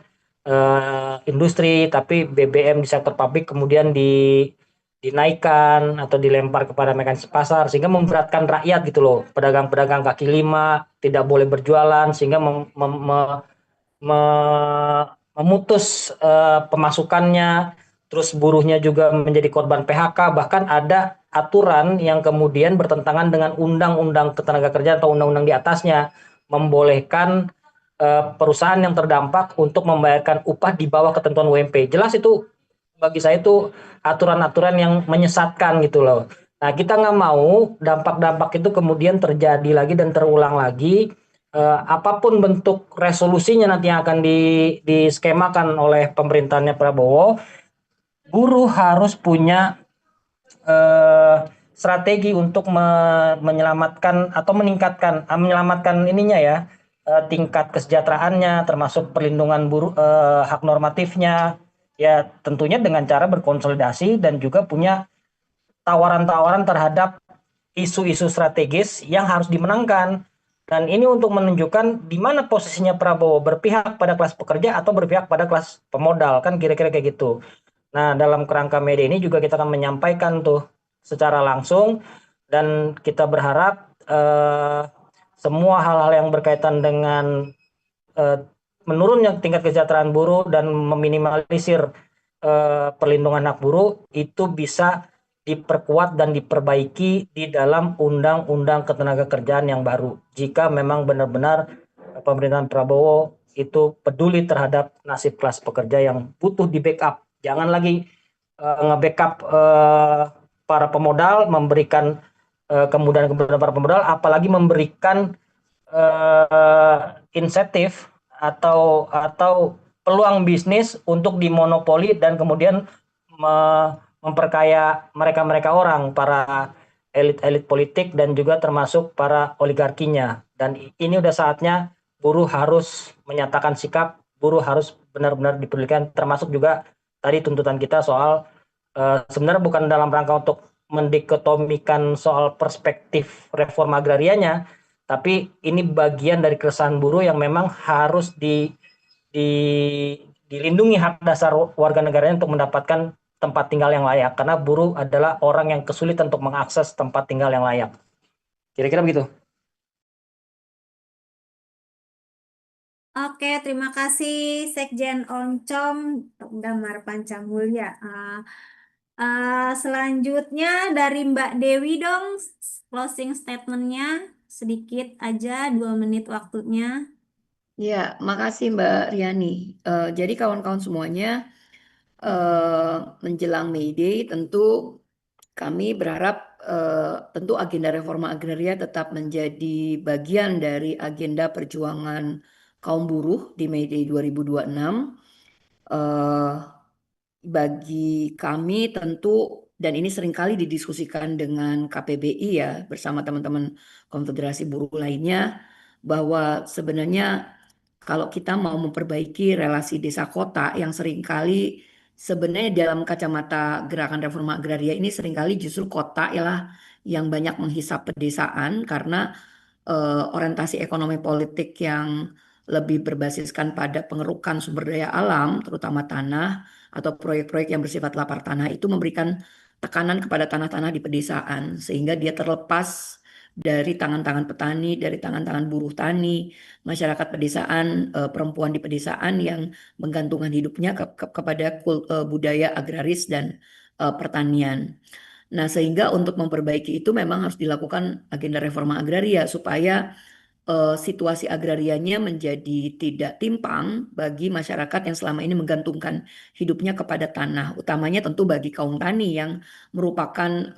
industri, tapi BBM di sektor publik kemudian dinaikkan atau dilempar kepada mekanisme pasar sehingga memberatkan rakyat gitu loh. Pedagang-pedagang kaki lima tidak boleh berjualan sehingga memutus pemasukannya, terus buruhnya juga menjadi korban PHK, bahkan ada aturan yang kemudian bertentangan dengan undang-undang ketenagakerjaan atau undang-undang di atasnya, membolehkan perusahaan yang terdampak untuk membayarkan upah di bawah ketentuan UMP. Jelas itu bagi saya itu aturan-aturan yang menyesatkan gitu loh. Nah, kita nggak mau dampak-dampak itu kemudian terjadi lagi dan terulang lagi. Apapun bentuk resolusinya nanti yang akan diskemakan oleh pemerintahannya Prabowo, buruh harus punya strategi untuk menyelamatkan atau menyelamatkan ininya ya, tingkat kesejahteraannya, termasuk perlindungan buruh, hak normatifnya, ya tentunya dengan cara berkonsolidasi dan juga punya tawaran-tawaran terhadap isu-isu strategis yang harus dimenangkan. Dan ini untuk menunjukkan di mana posisinya Prabowo, berpihak pada kelas pekerja atau berpihak pada kelas pemodal, kan kira-kira kayak gitu. Nah, dalam kerangka media ini juga kita akan menyampaikan tuh secara langsung, dan kita berharap semua hal-hal yang berkaitan dengan menurunnya tingkat kesejahteraan buruh dan meminimalisir perlindungan hak buruh itu bisa diperkuat dan diperbaiki di dalam undang-undang ketenagakerjaan yang baru. Jika memang benar-benar pemerintahan Prabowo itu peduli terhadap nasib kelas pekerja yang butuh di backup. Jangan lagi nge-backup para pemodal, memberikan kemudahan-kemudahan para pemodal, apalagi memberikan insentif atau peluang bisnis untuk dimonopoli dan kemudian memperkaya mereka orang, para elit-elit politik dan juga termasuk para oligarkinya. Dan ini udah saatnya buruh harus menyatakan sikap, buruh harus benar-benar dipedulikan, termasuk juga tadi tuntutan kita soal sebenarnya bukan dalam rangka untuk mendikotomikan soal perspektif reforma agrarianya, tapi ini bagian dari keresahan buruh yang memang harus dilindungi hak dasar warga negaranya untuk mendapatkan tempat tinggal yang layak, karena buruh adalah orang yang kesulitan untuk mengakses tempat tinggal yang layak. Kira-kira begitu.
Oke, terima kasih Sekjen Oncom Damar Pancamulya. Selanjutnya dari Mbak Dewi dong, closing statementnya sedikit aja, 2 menit waktunya.
Ya, makasih Mbak Riani. Jadi kawan-kawan semuanya, menjelang May Day tentu kami berharap tentu agenda reforma agraria tetap menjadi bagian dari agenda perjuangan kaum buruh di May Day 2026. Bagi kami tentu, dan ini seringkali didiskusikan dengan KPBI ya bersama teman-teman konfederasi buruh lainnya, bahwa sebenarnya kalau kita mau memperbaiki relasi desa kota yang seringkali sebenarnya dalam kacamata gerakan reforma agraria ini seringkali justru kota ialah yang banyak menghisap pedesaan karena orientasi ekonomi politik yang lebih berbasiskan pada pengerukan sumber daya alam, terutama tanah atau proyek-proyek yang bersifat lapar tanah itu memberikan tekanan kepada tanah-tanah di pedesaan sehingga dia terlepas dari tangan-tangan petani, dari tangan-tangan buruh tani, masyarakat pedesaan, perempuan di pedesaan yang menggantungkan hidupnya kepada budaya agraris dan pertanian. Nah, sehingga untuk memperbaiki itu memang harus dilakukan agenda reforma agraria supaya situasi agrarianya menjadi tidak timpang bagi masyarakat yang selama ini menggantungkan hidupnya kepada tanah, utamanya tentu bagi kaum tani yang merupakan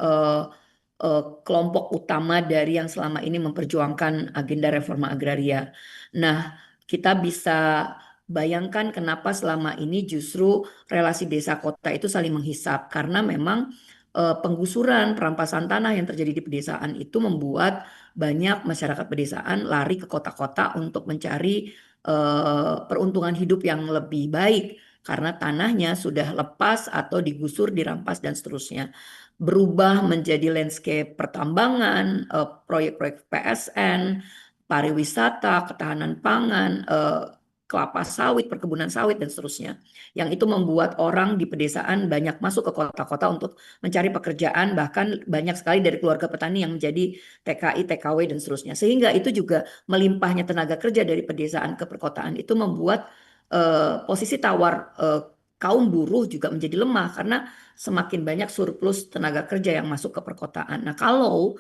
kelompok utama dari yang selama ini memperjuangkan agenda reforma agraria. Nah, kita bisa bayangkan kenapa selama ini justru relasi desa kota itu saling menghisap, karena memang penggusuran, perampasan tanah yang terjadi di pedesaan itu membuat banyak masyarakat pedesaan lari ke kota-kota untuk mencari peruntungan hidup yang lebih baik karena tanahnya sudah lepas atau digusur, dirampas dan seterusnya. Berubah menjadi landscape pertambangan, proyek-proyek PSN, pariwisata, ketahanan pangan, kelapa sawit, perkebunan sawit, dan seterusnya. Yang itu membuat orang di pedesaan banyak masuk ke kota-kota untuk mencari pekerjaan, bahkan banyak sekali dari keluarga petani yang menjadi TKI, TKW, dan seterusnya. Sehingga itu juga melimpahnya tenaga kerja dari pedesaan ke perkotaan itu membuat posisi tawar kaum buruh juga menjadi lemah karena semakin banyak surplus tenaga kerja yang masuk ke perkotaan. Nah, kalau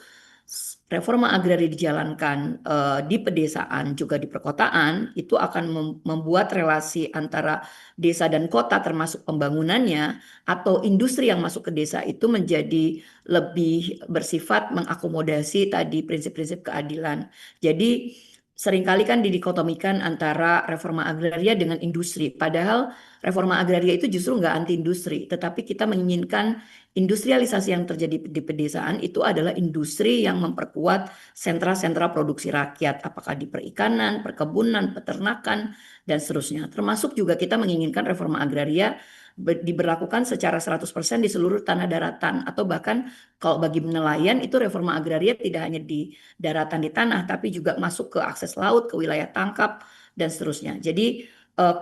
reforma agraria dijalankan di pedesaan juga di perkotaan, itu akan membuat relasi antara desa dan kota termasuk pembangunannya atau industri yang masuk ke desa itu menjadi lebih bersifat mengakomodasi tadi prinsip-prinsip keadilan. Jadi seringkali kan didikotomikan antara reforma agraria dengan industri. Padahal reforma agraria itu justru nggak anti industri, tetapi kita menginginkan industrialisasi yang terjadi di pedesaan itu adalah industri yang memperkuat sentra-sentra produksi rakyat, apakah di perikanan, perkebunan, peternakan, dan seterusnya. Termasuk juga kita menginginkan reforma agraria diberlakukan secara 100% di seluruh tanah daratan, atau bahkan kalau bagi nelayan itu reforma agraria tidak hanya di daratan di tanah, tapi juga masuk ke akses laut, ke wilayah tangkap, dan seterusnya. Jadi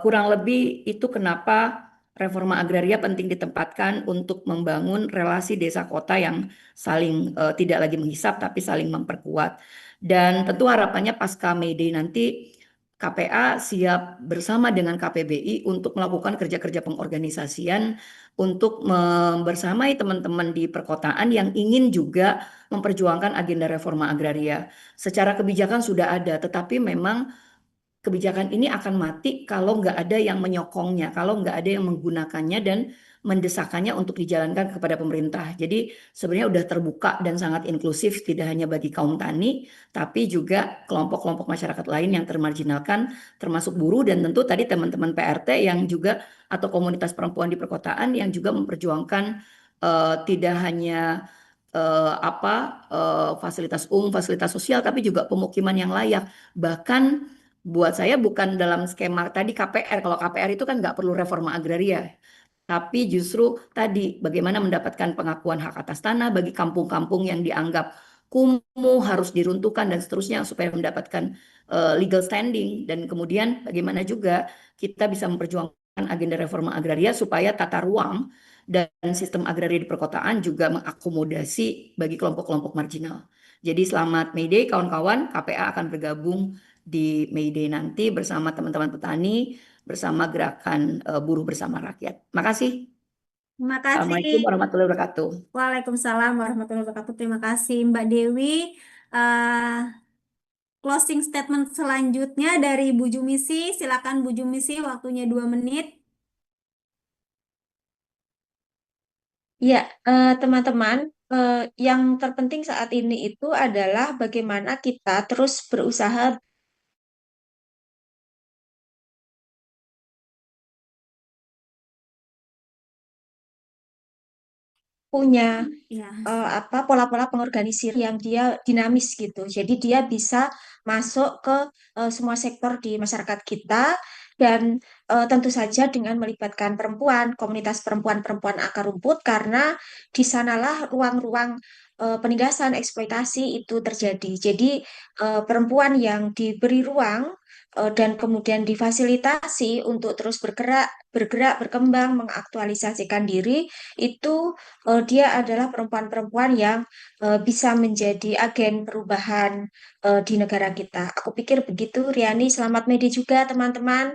kurang lebih itu kenapa reforma agraria penting ditempatkan untuk membangun relasi desa kota yang saling tidak lagi menghisap tapi saling memperkuat. Dan tentu harapannya pasca May Day nanti KPA siap bersama dengan KPBI untuk melakukan kerja-kerja pengorganisasian untuk membersamai teman-teman di perkotaan yang ingin juga memperjuangkan agenda reforma agraria. Secara kebijakan sudah ada, tetapi memang kebijakan ini akan mati kalau nggak ada yang menyokongnya, kalau nggak ada yang menggunakannya dan mendesakannya untuk dijalankan kepada pemerintah. Jadi sebenarnya udah terbuka dan sangat inklusif, tidak hanya bagi kaum tani, tapi juga kelompok-kelompok masyarakat lain yang termarginalkan, termasuk buruh dan tentu tadi teman-teman PRT yang juga atau komunitas perempuan di perkotaan yang juga memperjuangkan tidak hanya fasilitas umum, fasilitas sosial, tapi juga pemukiman yang layak. Bahkan buat saya bukan dalam skema tadi KPR. Kalau KPR itu kan nggak perlu reforma agraria. Tapi justru tadi bagaimana mendapatkan pengakuan hak atas tanah bagi kampung-kampung yang dianggap kumuh, harus diruntuhkan dan seterusnya supaya mendapatkan legal standing. Dan kemudian bagaimana juga kita bisa memperjuangkan agenda reforma agraria supaya tata ruang dan sistem agraria di perkotaan juga mengakomodasi bagi kelompok-kelompok marginal. Jadi selamat May Day kawan-kawan, KPA akan bergabung di May Day nanti bersama teman-teman petani, bersama gerakan buruh bersama rakyat. Makasih.
Terima kasih.
Assalamualaikum warahmatullahi wabarakatuh.
Waalaikumsalam warahmatullahi wabarakatuh. Terima kasih Mbak Dewi. Closing statement selanjutnya dari Bu Jumisi. Silakan Bu Jumisi, waktunya 2 menit.
Ya, teman-teman, yang terpenting saat ini itu adalah bagaimana kita terus berusaha punya
Ya.
pola-pola pengorganisir yang dia dinamis gitu. Jadi dia bisa masuk ke semua sektor di masyarakat kita dan tentu saja dengan melibatkan perempuan, komunitas perempuan-perempuan akar rumput karena di sanalah ruang-ruang penindasan eksploitasi itu terjadi. Jadi perempuan yang diberi ruang dan kemudian difasilitasi untuk terus bergerak, berkembang, mengaktualisasikan diri itu dia adalah perempuan-perempuan yang bisa menjadi agen perubahan di negara kita. Aku pikir begitu, Riani. Selamat Medi juga, teman-teman.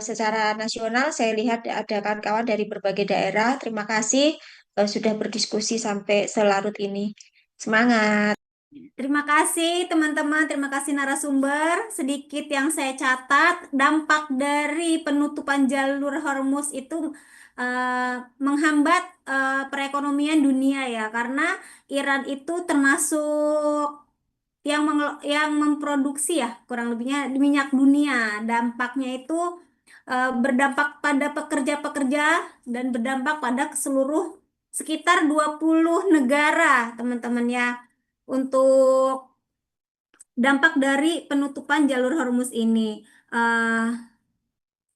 Secara nasional, saya lihat ada kawan-kawan dari berbagai daerah. Terima kasih sudah berdiskusi sampai selarut ini. Semangat!
Terima kasih teman-teman, terima kasih narasumber. Sedikit yang saya catat, dampak dari penutupan jalur Hormuz itu menghambat perekonomian dunia ya, karena Iran itu termasuk yang memproduksi ya kurang lebihnya minyak dunia. Dampaknya itu berdampak pada pekerja-pekerja dan berdampak pada seluruh sekitar 20 negara, teman-teman ya. Untuk dampak dari penutupan jalur Hormuz ini eh,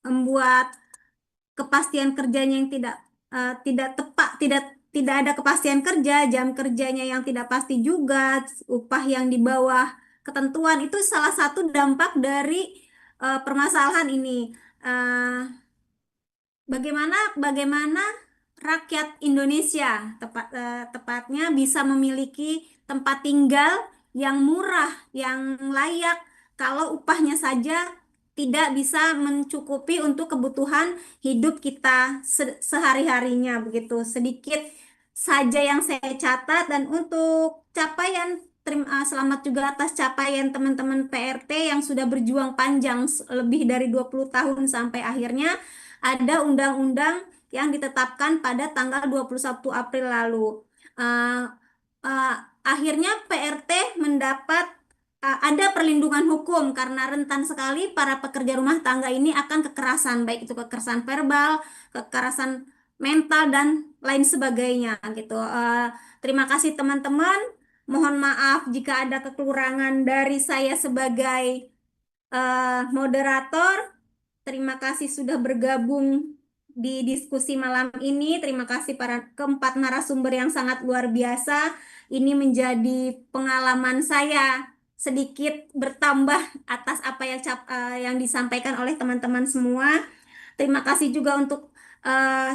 membuat kepastian kerjanya yang tidak tepat, tidak ada kepastian kerja, jam kerjanya yang tidak pasti juga, upah yang di bawah ketentuan. Itu salah satu dampak dari permasalahan ini. Eh, bagaimana rakyat Indonesia tepatnya bisa memiliki tempat tinggal yang murah, yang layak, kalau upahnya saja tidak bisa mencukupi untuk kebutuhan hidup kita sehari-harinya begitu. Sedikit saja yang saya catat, dan untuk capaian selamat juga atas capaian teman-teman PRT yang sudah berjuang panjang lebih dari 20 tahun sampai akhirnya ada undang-undang yang ditetapkan pada tanggal 21 April lalu. Uh, uh, Akhirnya PRT mendapat ada perlindungan hukum karena rentan sekali para pekerja rumah tangga ini akan kekerasan, baik itu kekerasan verbal, kekerasan mental dan lain sebagainya gitu. Terima kasih teman-teman. Mohon maaf jika ada kekurangan dari saya sebagai moderator. Terima kasih sudah bergabung di diskusi malam ini. Terima kasih para keempat narasumber yang sangat luar biasa. Ini menjadi pengalaman saya sedikit bertambah atas apa yang disampaikan oleh teman-teman semua. Terima kasih juga untuk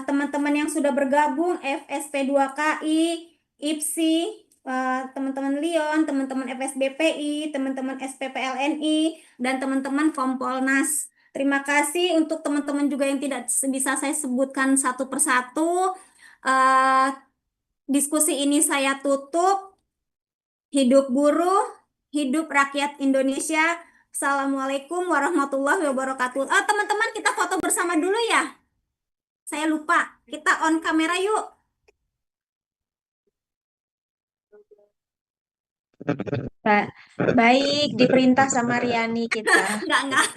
teman-teman yang sudah bergabung, FSP2KI, IPSI, teman-teman Lion, teman-teman FSBPI, teman-teman SPPLNI, dan teman-teman Kompolnas. Terima kasih untuk teman-teman juga yang tidak bisa saya sebutkan satu persatu. Eh, Diskusi ini saya tutup. Hidup buruh, hidup rakyat Indonesia. Assalamualaikum warahmatullahi wabarakatuh. Teman-teman, kita foto bersama dulu ya. Saya lupa. Kita on kamera yuk.
Baik, diperintah sama Riani kita.
Enggak.